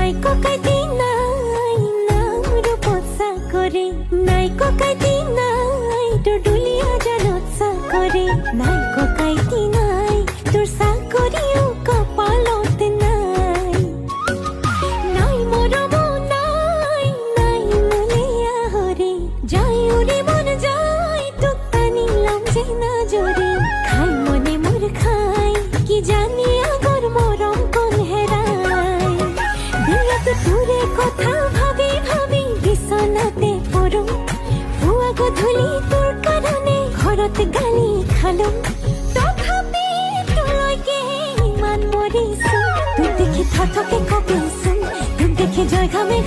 নাই ককাইতি নাই নাম রূপত চাকৰি নাই ককাইতি নাই তোৰ দুলীয়া জালত চাকৰি নাই ককাইতি নাই তোৰ চাকৰিও কপালত নাই নাই মৰম নাই নাই মুলিয়া হৰি যাই উৰি মন যাই তোক টানি লম যে নজৰে খাই মনে মোৰ খাই কি জানি আগৰ মৰম কোন হেৰাই দিনত তোৰে কথা ভাবি ভাবি বিচনাতে পৰো পুৱা গধূলি তোৰ কাৰণে ঘৰত গালি খালো তথাপি তোলৈকে ইমান মৰিছো তোক দেখি থথকে কঁপিছো তোক দেখি জয় ঘামে